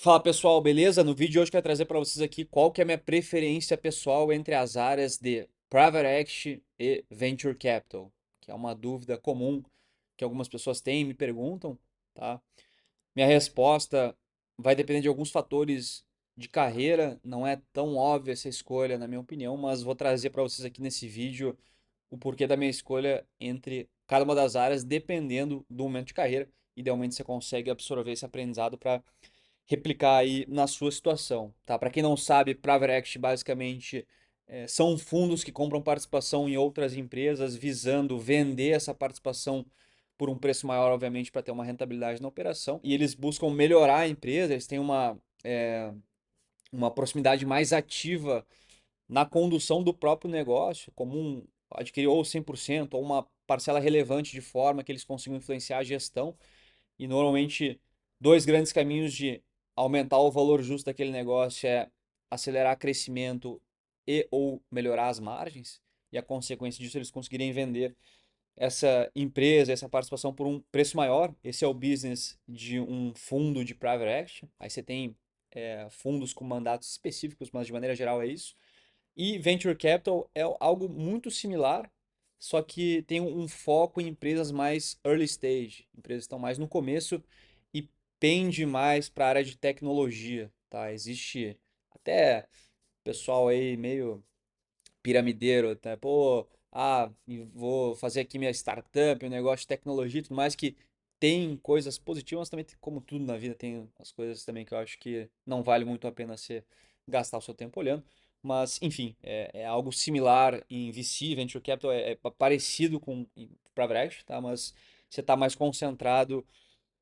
Fala pessoal, beleza? No vídeo de hoje eu quero trazer para vocês aqui qual que é a minha preferência pessoal entre as áreas de Private Equity e Venture Capital, que é uma dúvida comum que algumas pessoas têm e me perguntam, tá? Minha resposta vai depender de alguns fatores de carreira, não é tão óbvia essa escolha, na minha opinião, mas vou trazer para vocês aqui nesse vídeo o porquê da minha escolha entre cada uma das áreas, dependendo do momento de carreira. Idealmente você consegue absorver esse aprendizado para replicar aí na sua situação, tá? Para quem não sabe, Private Equity basicamente são fundos que compram participação em outras empresas visando vender essa participação por um preço maior, obviamente, para ter uma rentabilidade na operação. E eles buscam melhorar a empresa, eles têm uma proximidade mais ativa na condução do próprio negócio, como adquirir ou 100% ou uma parcela relevante de forma que eles consigam influenciar a gestão. E normalmente, dois grandes caminhos de aumentar o valor justo daquele negócio é acelerar crescimento e ou melhorar as margens. E a consequência disso, eles conseguirem vender essa empresa, essa participação por um preço maior. Esse é o business de um fundo de private equity. Aí você tem fundos com mandatos específicos, mas de maneira geral é isso. E venture capital é algo muito similar, só que tem um foco em empresas mais early stage, empresas que estão mais no começo e pende mais para a área de tecnologia, tá? Existe até pessoal aí meio piramideiro, tá? Pô, e vou fazer aqui minha startup, um negócio de tecnologia e tudo mais que tem coisas positivas, mas também como tudo na vida tem as coisas também que eu acho que não vale muito a pena você gastar o seu tempo olhando. Mas, enfim, é algo similar em VC, Venture Capital, é parecido com Private Equity, tá? Mas você está mais concentrado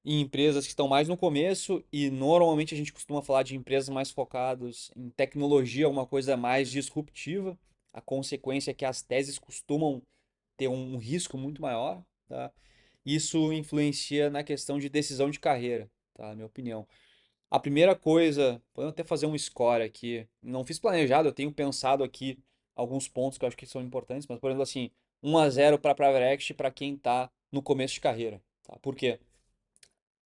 em empresas que estão mais no começo e normalmente a gente costuma falar de empresas mais focadas em tecnologia, uma coisa mais disruptiva. A consequência é que as teses costumam ter um risco muito maior, tá? Isso influencia na questão de decisão de carreira, tá? Na minha opinião. A primeira coisa, podemos até fazer um score aqui. Não fiz planejado, eu tenho pensado aqui alguns pontos que eu acho que são importantes, mas por exemplo assim, 1-0 para Private Equity para quem está no começo de carreira, tá? Por quê?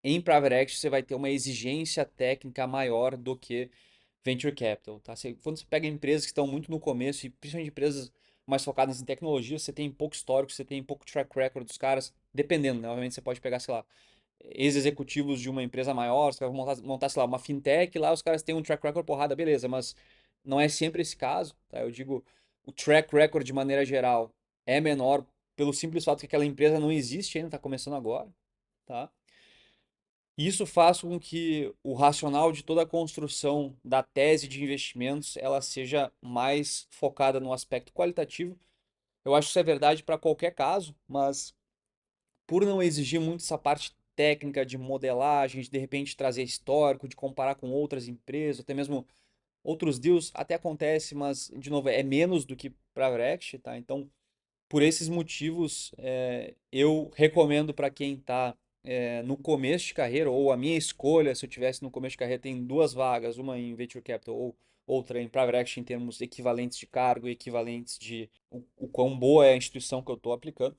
Em Private Equity você vai ter uma exigência técnica maior do que Venture Capital, tá? Quando você pega empresas que estão muito no começo, e principalmente empresas mais focadas em tecnologia, você tem pouco histórico, você tem pouco track record dos caras, dependendo, né? Obviamente você pode pegar, sei lá, ex-executivos de uma empresa maior, os caras vão montar, sei lá, uma fintech, lá os caras têm um track record porrada, beleza, mas não é sempre esse caso, tá? Eu digo, o track record de maneira geral é menor pelo simples fato que aquela empresa não existe ainda, está começando agora, tá? Isso faz com que o racional de toda a construção da tese de investimentos ela seja mais focada no aspecto qualitativo. Eu acho que isso é verdade para qualquer caso, mas por não exigir muito essa parte técnica de modelagem, de repente trazer histórico, de comparar com outras empresas, até mesmo outros deals, até acontece, mas de novo é menos do que para React, tá? Então por esses motivos, eu recomendo para quem está no começo de carreira, ou a minha escolha, se eu tivesse no começo de carreira, tem duas vagas, uma em Venture Capital ou outra em Private Equity, em termos equivalentes de cargo e equivalentes de o quão boa é a instituição que eu estou aplicando.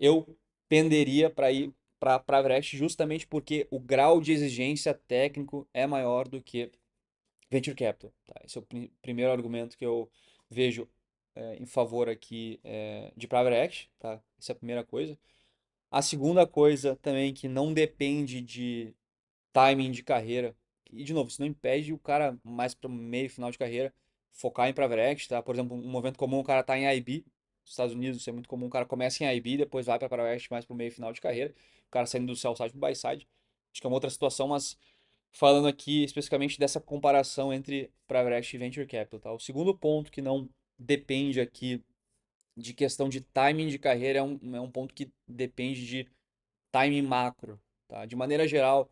Eu penderia para ir para Private Equity justamente porque o grau de exigência técnico é maior do que Venture Capital. Tá? Esse é o primeiro argumento que eu vejo em favor aqui de Private Equity, tá? Essa é a primeira coisa. A segunda coisa também que não depende de timing de carreira, e de novo, isso não impede o cara mais para meio, final de carreira focar em Private Equity, tá? Por exemplo, um momento comum o cara tá em IB, nos Estados Unidos isso é muito comum, o cara começa em IB, depois vai para Private Equity mais para meio, final de carreira, o cara saindo do sell side pro buy side. Acho que é uma outra situação, mas falando aqui especificamente dessa comparação entre Private Equity e Venture Capital, tá? O segundo ponto que não depende aqui de questão de timing de carreira é um ponto que depende de timing macro, tá? De maneira geral,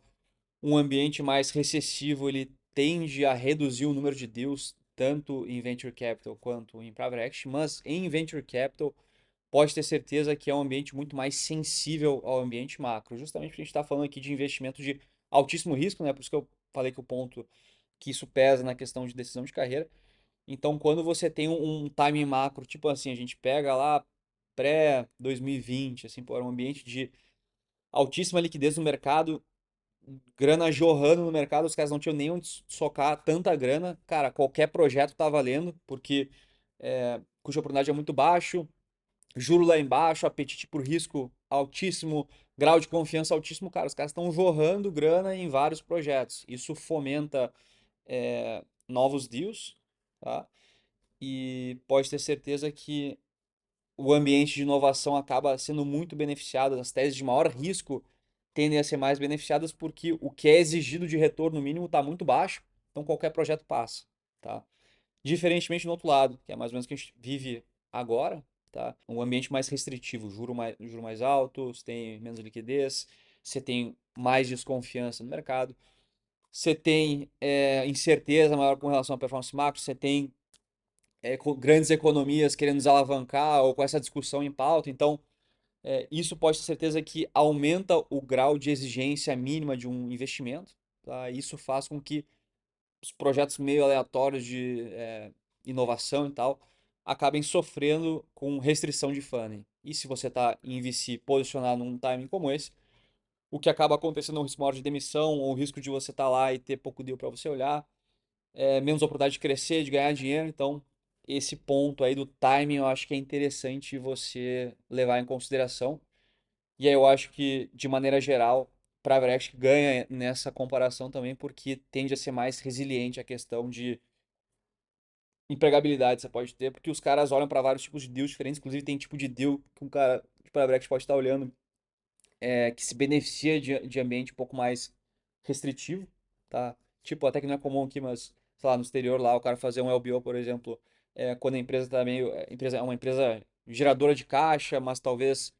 um ambiente mais recessivo ele tende a reduzir o número de deals tanto em Venture Capital quanto em Private Equity, mas em Venture Capital pode ter certeza que é um ambiente muito mais sensível ao ambiente macro, justamente porque a gente está falando aqui de investimento de altíssimo risco, né? Por isso que eu falei que o ponto que isso pesa na questão de decisão de carreira. Então, quando você tem um time macro, tipo assim, a gente pega lá pré-2020, assim, pô, era um ambiente de altíssima liquidez no mercado, grana jorrando no mercado, os caras não tinham nem onde socar tanta grana. Cara, qualquer projeto tá valendo, porque custo de oportunidade é muito baixo, juro lá embaixo, apetite por risco altíssimo, grau de confiança altíssimo. Cara, os caras estão jorrando grana em vários projetos. Isso fomenta novos deals, tá? E pode ter certeza que o ambiente de inovação acaba sendo muito beneficiado, as teses de maior risco tendem a ser mais beneficiadas porque o que é exigido de retorno mínimo está muito baixo, então qualquer projeto passa, tá? Diferentemente do outro lado, que é mais ou menos o que a gente vive agora, tá? Um ambiente mais restritivo, juro mais alto, você tem menos liquidez, você tem mais desconfiança no mercado, você tem incerteza maior com relação à performance macro, você tem grandes economias querendo desalavancar ou com essa discussão em pauta, então isso pode ter certeza que aumenta o grau de exigência mínima de um investimento, tá? Isso faz com que os projetos meio aleatórios de inovação e tal acabem sofrendo com restrição de funding. E se você está em VC posicionado num timing como esse, o que acaba acontecendo é um risco maior de demissão, ou o risco de você estar lá e ter pouco deal para você olhar, menos oportunidade de crescer, de ganhar dinheiro. Então, esse ponto aí do timing eu acho que é interessante você levar em consideração. E aí eu acho que, de maneira geral, Private Equity ganha nessa comparação também porque tende a ser mais resiliente a questão de empregabilidade que você pode ter, porque os caras olham para vários tipos de deals diferentes, inclusive tem tipo de deal que um cara de Private Equity pode estar olhando que se beneficia de ambiente um pouco mais restritivo, tá? Tipo, até que não é comum aqui, mas, sei lá, no exterior lá, o cara fazer um LBO, por exemplo, quando a empresa tá meio, empresa, é uma empresa geradora de caixa, mas talvez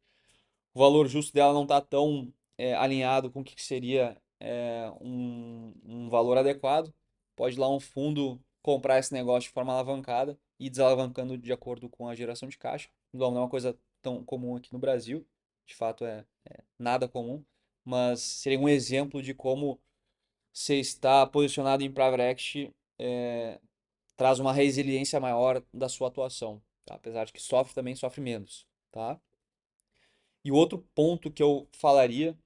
o valor justo dela não está tão alinhado com o que seria um valor adequado. Pode ir lá um fundo comprar esse negócio de forma alavancada e ir desalavancando de acordo com a geração de caixa. Não é uma coisa tão comum aqui no Brasil, de fato é nada comum, mas seria um exemplo de como você está posicionado em private equity traz uma resiliência maior da sua atuação, tá? Apesar de que sofre também sofre menos, tá? E o outro ponto que eu falaria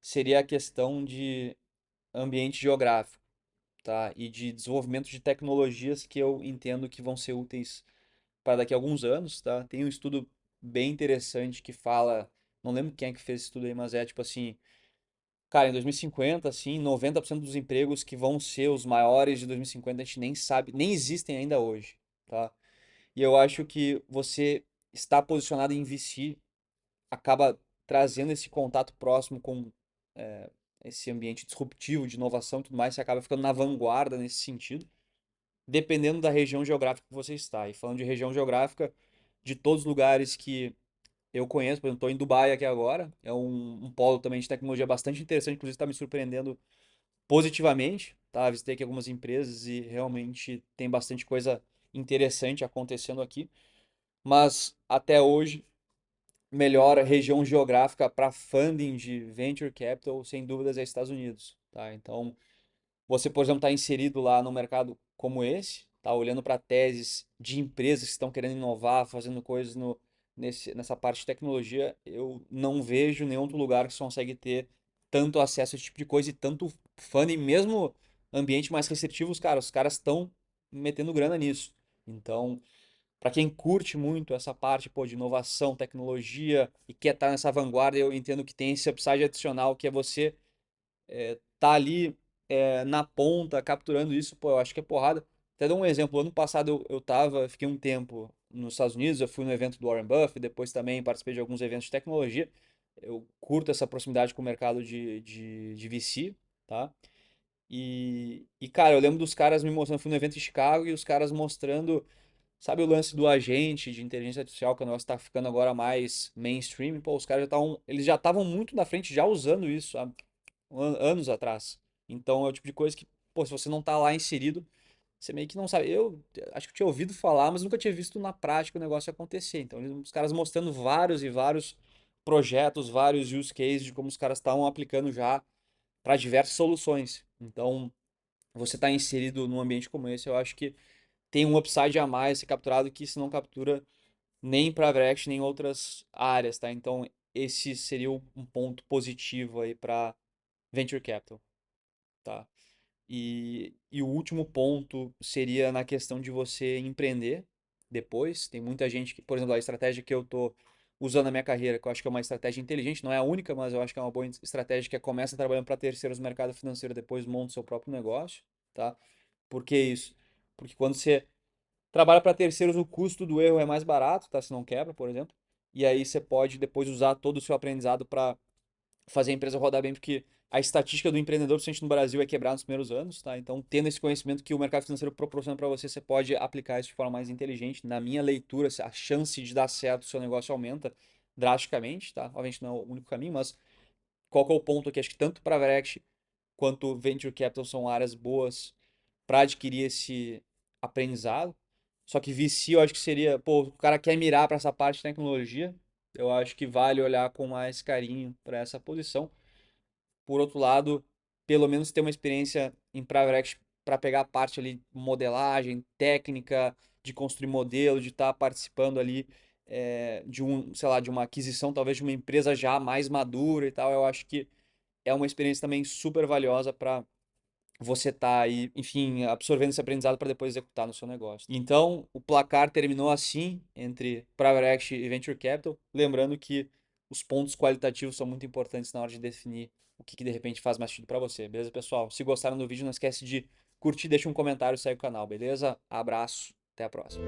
seria a questão de ambiente geográfico, tá? E de desenvolvimento de tecnologias que eu entendo que vão ser úteis para daqui a alguns anos, tá? Tem um estudo bem interessante que fala, não lembro quem é que fez esse estudo aí, mas é tipo assim, cara, em 2050, assim, 90% dos empregos que vão ser os maiores de 2050 a gente nem sabe, nem existem ainda hoje, tá? E eu acho que você está posicionado em VC acaba trazendo esse contato próximo com é, esse ambiente disruptivo de inovação e tudo mais, você acaba ficando na vanguarda nesse sentido, dependendo da região geográfica que você está. E falando de região geográfica, de todos os lugares que eu conheço, por exemplo, estou em Dubai aqui agora, é um polo também de tecnologia bastante interessante, inclusive está me surpreendendo positivamente, tá? Visitei aqui algumas empresas e realmente tem bastante coisa interessante acontecendo aqui, mas até hoje melhor região geográfica para funding de venture capital, sem dúvidas, é Estados Unidos, tá? Então, você, por exemplo, está inserido lá no mercado como esse, tá? Olhando para teses de empresas que estão querendo inovar, fazendo coisas nessa parte de tecnologia, eu não vejo nenhum outro lugar que você consegue ter tanto acesso a esse tipo de coisa e tanto funding, mesmo ambiente mais restritivo, os caras estão metendo grana nisso. Então, para quem curte muito essa parte, pô, de inovação, tecnologia e quer estar nessa vanguarda, eu entendo que tem esse upside adicional que é você tá ali na ponta, capturando isso, pô, eu acho que é porrada. Até dou um exemplo, ano passado fiquei um tempo nos Estados Unidos, eu fui no evento do Warren Buffett, depois também participei de alguns eventos de tecnologia. Eu curto essa proximidade com o mercado de VC, tá? Cara, eu lembro dos caras me mostrando, eu fui no evento em Chicago e os caras mostrando. Sabe o lance do agente de inteligência artificial, que o negócio tá ficando agora mais mainstream? Pô, os caras já estavam, eles já estavam muito na frente, já usando isso há anos atrás. Então é o tipo de coisa que, pô, se você não tá lá inserido, você meio que não sabe. Eu acho que eu tinha ouvido falar, mas nunca tinha visto na prática o negócio acontecer. Então, os caras mostrando vários e vários projetos, vários use cases de como os caras estavam aplicando já para diversas soluções. Então, você tá inserido num ambiente como esse, eu acho que tem um upside a mais ser capturado que se não captura nem para Brecht, nem em outras áreas, tá? Então, esse seria um ponto positivo aí para Venture Capital, tá? E o último ponto seria na questão de você empreender depois. Tem muita gente que, por exemplo, a estratégia que eu tô usando na minha carreira, que eu acho que é uma estratégia inteligente, não é a única, mas eu acho que é uma boa estratégia, que é começa trabalhando para terceiros no mercado financeiro, depois monta o seu próprio negócio, tá? Por que isso? Porque quando você trabalha para terceiros, o custo do erro é mais barato, tá? Se não quebra, por exemplo. E aí você pode depois usar todo o seu aprendizado para fazer a empresa rodar bem, porque a estatística do empreendedor, principalmente no Brasil, é quebrar nos primeiros anos, tá? Então, tendo esse conhecimento que o mercado financeiro proporciona para você, você pode aplicar isso de forma mais inteligente. Na minha leitura, a chance de dar certo o seu negócio aumenta drasticamente, tá? Obviamente não é o único caminho, mas qual que é o ponto aqui? Acho que tanto para Varex quanto Venture Capital são áreas boas para adquirir esse aprendizado. Só que VC eu acho que seria, pô, o cara quer mirar para essa parte de tecnologia, eu acho que vale olhar com mais carinho para essa posição. Por outro lado, pelo menos ter uma experiência em Private Equity para pegar a parte ali modelagem, técnica, de construir modelo, de estar participando ali de um, sei lá, de uma aquisição, talvez de uma empresa já mais madura e tal. Eu acho que é uma experiência também super valiosa para você estar aí, enfim, absorvendo esse aprendizado para depois executar no seu negócio. Então, o placar terminou assim entre Private Equity e Venture Capital, lembrando que os pontos qualitativos são muito importantes na hora de definir o que de repente faz mais sentido para você, beleza, pessoal? Se gostaram do vídeo, não esquece de curtir, deixa um comentário e segue o canal, beleza? Abraço, até a próxima.